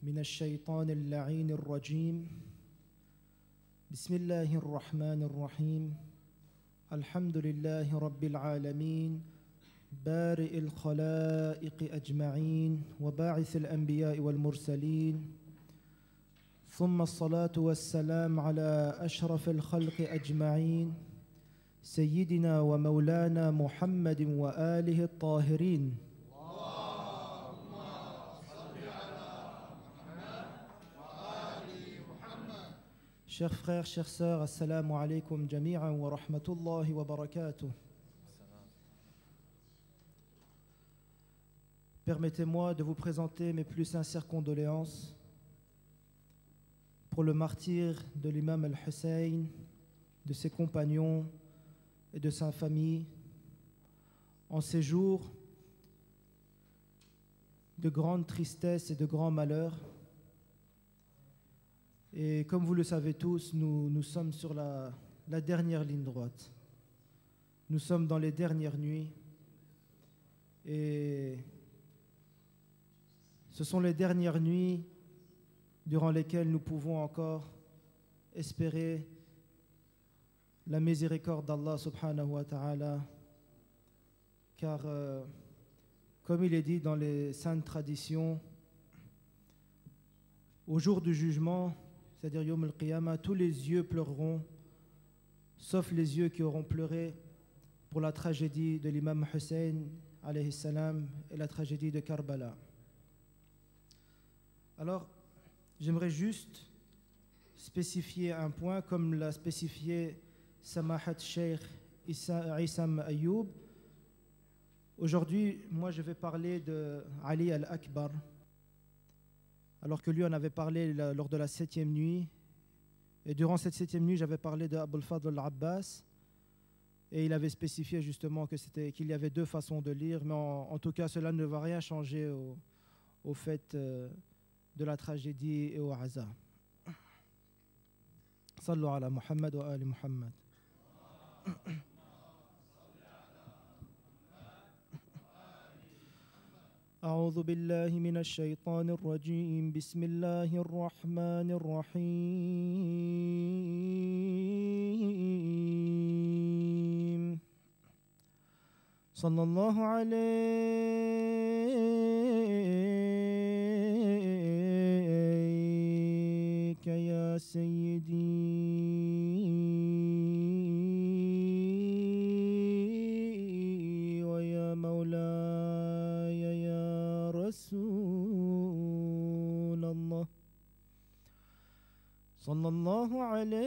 من الشيطان اللعين الرجيم. بسم الله الرحمن الرحيم. الحمد لله رب العالمين بارئ الخلائق أجمعين وباعث الأنبياء والمرسلين، ثم الصلاة والسلام على أشرف الخلق أجمعين سيدنا ومولانا محمد وآله الطاهرين. Chers frères, chères sœurs, assalamu alaikum jami'an wa rahmatullahi wa barakatuh. Permettez-moi de vous présenter mes plus sincères condoléances pour le martyre de l'imam al-Hussein, de ses compagnons et de sa famille en ces jours de grande tristesse et de grand malheur. Et comme vous le savez tous, nous sommes sur la dernière ligne droite. Nous sommes dans les dernières nuits. Et ce sont les dernières nuits durant lesquelles nous pouvons encore espérer la miséricorde d'Allah subhanahu wa ta'ala. Car comme il est dit dans les saintes traditions, au jour du jugement, c'est-à-dire Yawm al-Qiyamah, tous les yeux pleureront, sauf les yeux qui auront pleuré pour la tragédie de l'imam Hussein alayhi salam et la tragédie de Karbala. Alors, j'aimerais juste spécifier un point, comme l'a spécifié Samahat Sheikh Issam Ayoub. Aujourd'hui, moi je vais parler de Ali al-Akbar, alors que lui en avait parlé lors de la 7e nuit. Et durant cette 7e nuit, j'avais parlé de Abul Fadl al-Abbas, et il avait spécifié justement qu'il y avait deux façons de lire, mais en tout cas cela ne va rien changer au fait de la tragédie et au hasard. Sallu ala Muhammad wa ali Muhammad. أعوذ بالله من الشيطان الرجيم. بسم الله الرحمن الرحيم. صلى الله عليك يا سيدي ويا مولاي يا رسول الله. صلى الله عليك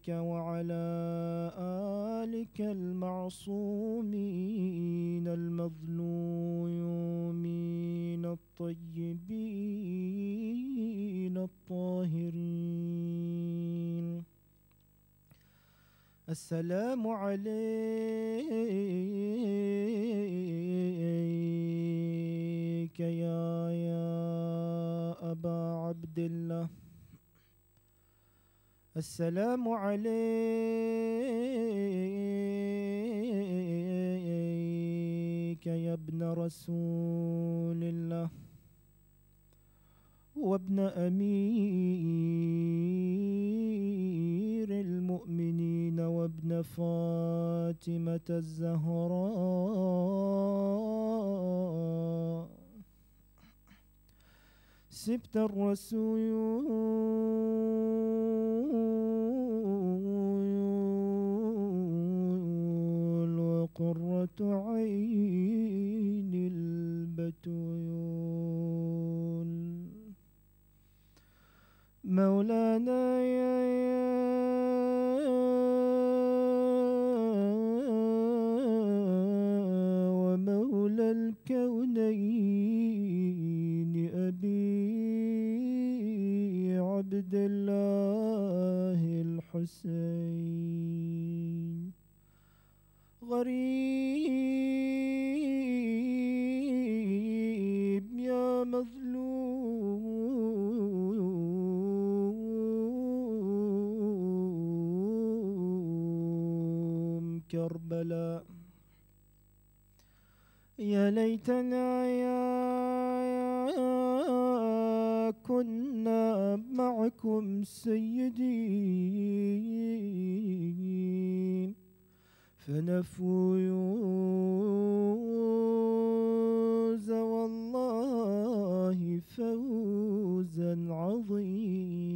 وعلى آلك المعصومين المظلومين الطيبين الطاهرين. السلام عليك يا أبا عبد الله. السلام عليك يا ابن رسول الله وابن أمير المؤمنين وابن فاطمة الزهراء سبت الرسول وقرة عين البتول. مولانا يا ومولى الكونين أبي عبد الله الحسين. غريب يا مظلوم كربلاء. يا ليتنا يا كنا معكم سيدين فنفوز والله فوزا عظيما.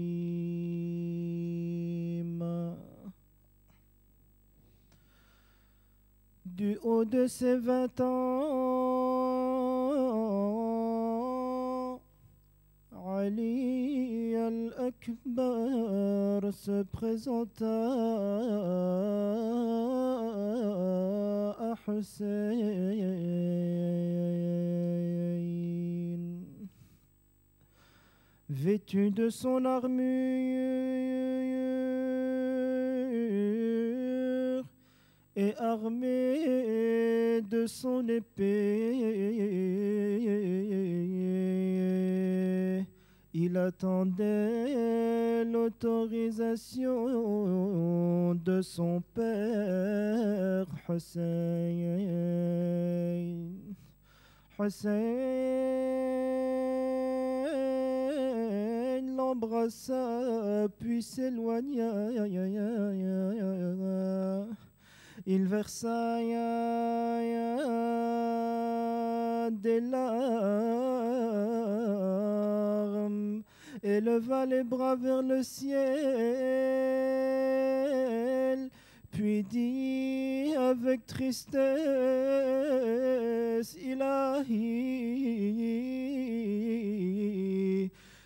Du haut de ses 20 ans, Ali al-Akbar se présenta à Hussein. Vêtu de son armure et armé de son épée, il attendait l'autorisation de son père Hussein. Hussein l'embrassa puis s'éloigna. Il versa des larmes et leva les bras vers le ciel, puis dit avec tristesse: Ilahi,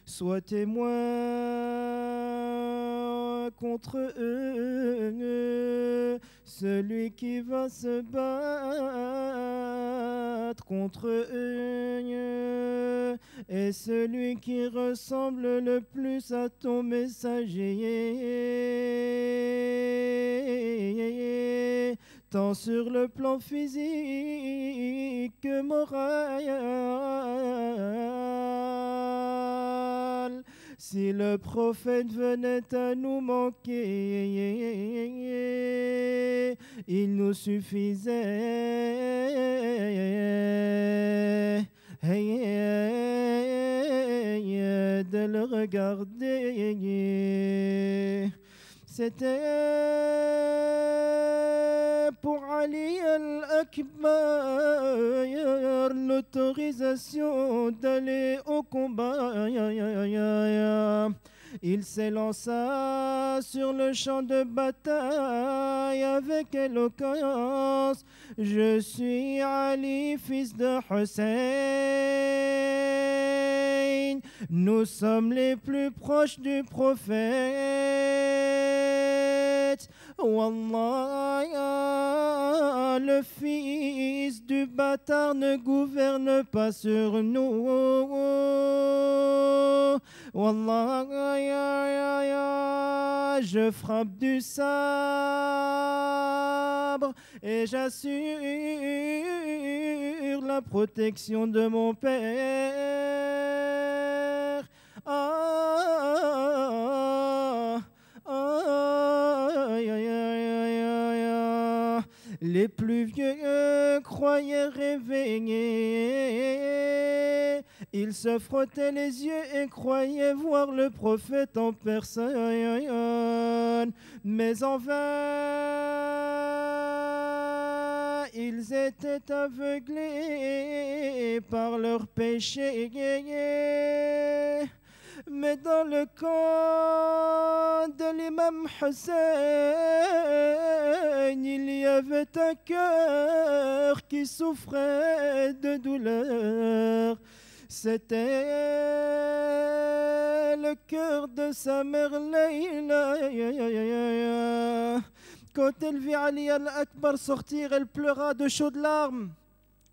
sois témoin contre eux. Celui qui va se battre contre eux est celui qui ressemble le plus à ton messager, tant sur le plan physique que moral. Si le prophète venait à nous manquer, il nous suffisait de le regarder. C'était pour Ali al-Akbar l'autorisation d'aller au combat. Il s'élança sur le champ de bataille avec éloquence: je suis Ali, fils de Hussein. Nous sommes les plus proches du prophète. Wallah, le fils du bâtard ne gouverne pas sur nous. Wallah, je frappe du sabre et j'assure la protection de mon père. Les plus vieux croyaient réveillés. Ils se frottaient les yeux et croyaient voir le prophète en personne. Mais en vain, ils étaient aveuglés par leurs péchés. Mais dans le camp de l'imam Hussein, il y avait un cœur qui souffrait de douleur. C'était le cœur de sa mère Layla. Quand elle vit Ali al-Akbar sortir, elle pleura de chaudes larmes,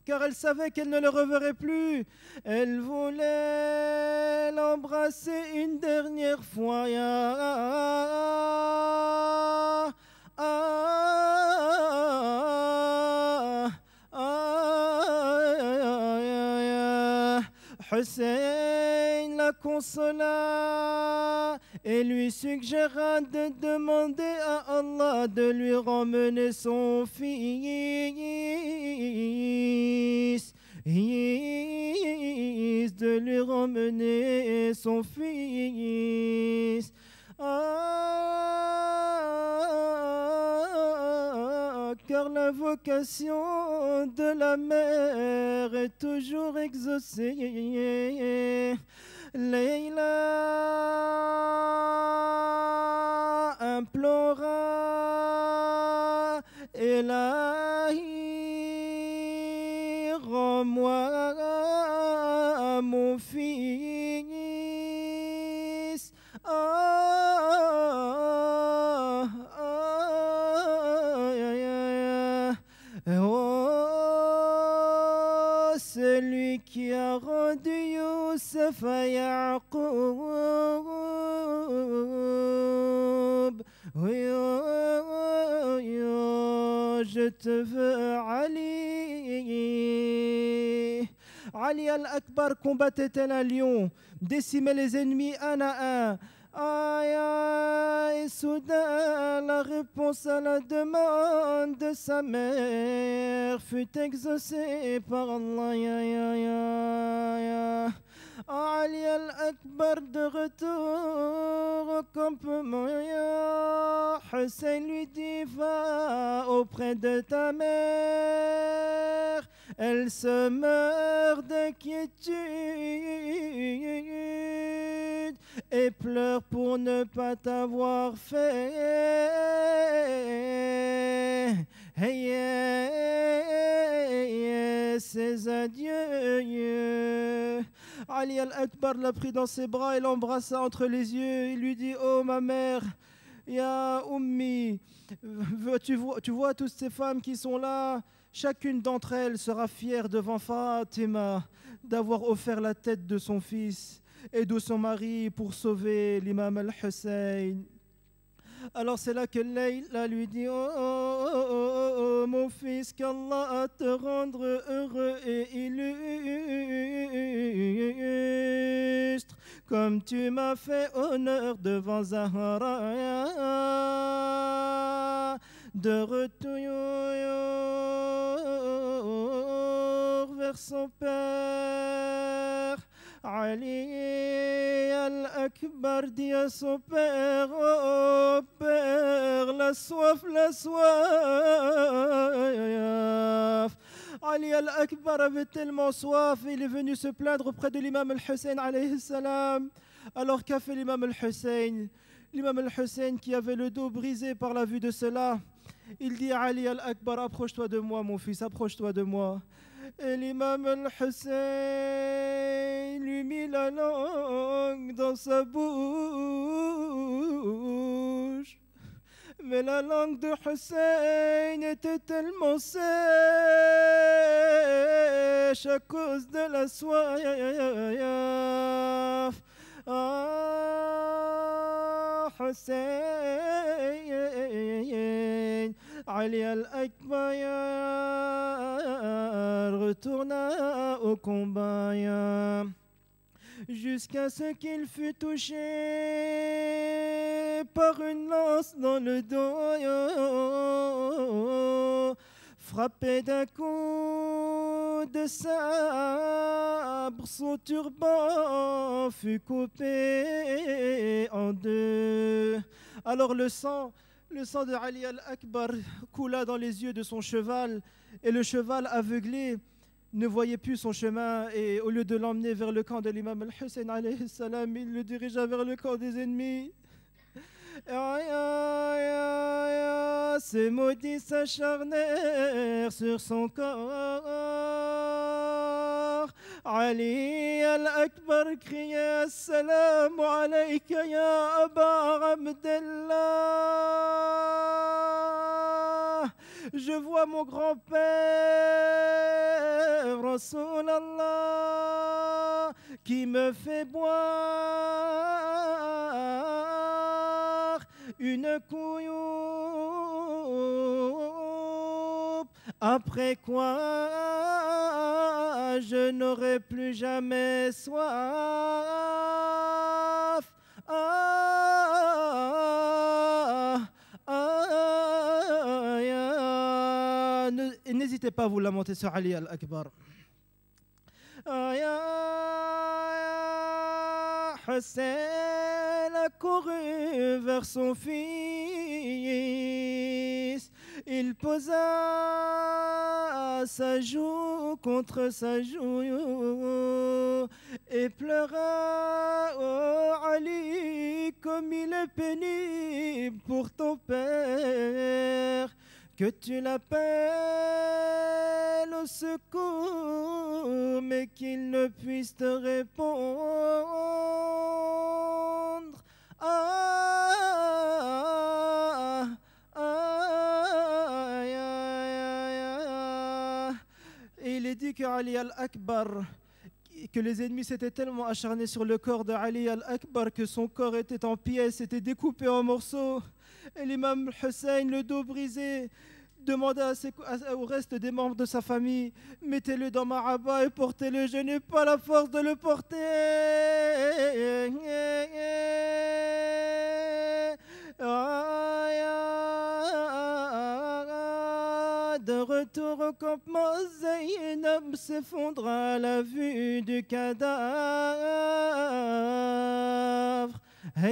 car elle savait qu'elle ne le reverrait plus. Elle voulait l'embrasser une dernière fois. Hussein la consola et lui suggéra de demander à Allah de lui ramener son fils. son fils. Car la vocation de la mère est toujours exaucée. Leïla implora, Ilahi, rends-moi mon fils. Oh, celui qui a rendu Youssef à Yaqub. Oui, oh, je te veux, Ali. Ali al-Akbar combattait tel un lion, décimait les ennemis un à un. Et soudain, la réponse à la demande de sa mère fut exaucée par Allah. Ali al-Akbar de retour au campement, Hussein lui dit: va auprès de ta mère, elle se meurt d'inquiétude et pleure pour ne pas t'avoir fait. Ses adieux. Ali al-Akbar l'a pris dans ses bras et l'embrassa entre les yeux. Il lui dit: oh ma mère, Ya Ummi, tu vois toutes ces femmes qui sont là, chacune d'entre elles sera fière devant Fatima d'avoir offert la tête de son fils et de son mari pour sauver l'imam al-Hussein. Alors c'est là que Leïla lui dit: oh, mon fils, qu'Allah te rendre heureux et illustre, comme tu m'as fait honneur devant Zahra. De retour vers son père, Ali al-Akbar dit à son père: oh père, la soif, la soif. Ali al-Akbar avait tellement soif, il est venu se plaindre auprès de l'imam al-Hussein alayhi salam. Alors qu'a fait l'imam al-Hussein? L'imam al-Hussein, qui avait le dos brisé par la vue de cela, il dit à Ali al-Akbar: approche-toi de moi mon fils, approche-toi de moi. Et l'imam al-Hussein lui mit la langue dans sa bouche. Mais la langue de Hussein était tellement sèche à cause de la soif. Hussein, Ali al-Akbar retourna au combat, jusqu'à ce qu'il fût touché par une lance dans le dos. Frappé d'un coup de sabre, son turban fut coupé en deux. Alors le sang de Ali al-Akbar coula dans les yeux de son cheval, et le cheval aveuglé ne voyait plus son chemin, et au lieu de l'emmener vers le camp de l'imam al-Hussein alayhi salam, il le dirigea vers le camp des ennemis. Ces maudits s'acharnèrent sur son corps. Ali al-Akbar criait: Assalamu alayka ya Aba Abdallah. Je vois mon grand-père, Rasulallah, qui me fait boire une couillou, après quoi je n'aurai plus jamais soif. N'hésitez pas à vous lamenter sur Ali al-Akbar. Hussein a couru vers son fils. Il posa sa joue contre sa joue et pleura, oh Ali, comme il est pénible pour ton père, que tu l'appelles au secours, mais qu'il ne puisse te répondre. Et il est dit que Ali al-Akbar, que les ennemis s'étaient tellement acharnés sur le corps de Ali al-Akbar que son corps était en pièces, était découpé en morceaux. Et l'imam Hussein, le dos brisé, demanda au reste des membres de sa famille: mettez-le dans ma rabat et portez-le, je n'ai pas la force de le porter. De retour au campement, Zaynab s'effondre à la vue du cadavre. À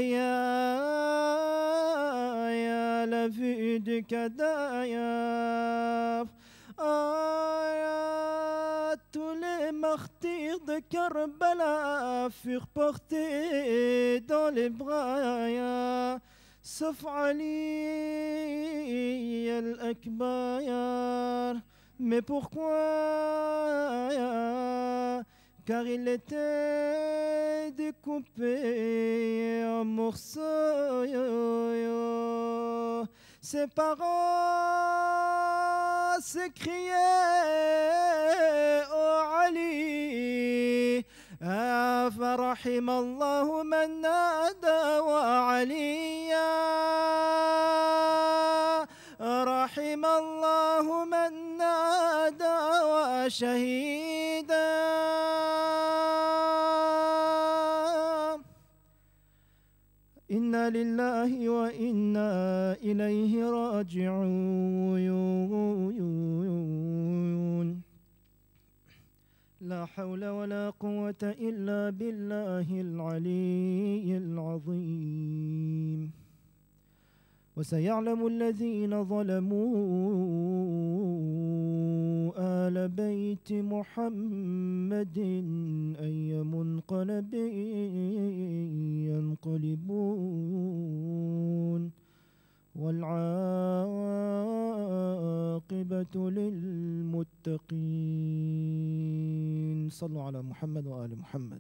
la vue du cadavre. Tous les martyrs de Karbala furent portés dans les bras, sauf Ali al-Akbar. Mais pourquoi? Car il était découpé en morceaux. Ses parents s'écriaient: oh Ali, فرحم الله من نادى وعليا، رحم الله من نادى وشهيدا. إنا لله وإنا إليه راجعون. لا حول ولا قوة إلا بالله العلي العظيم. وسيعلم الذين ظلموا آل بيت محمد أي منقلب ينقلبون، والعاقبة للمتقين. صلوا على محمد وآل محمد.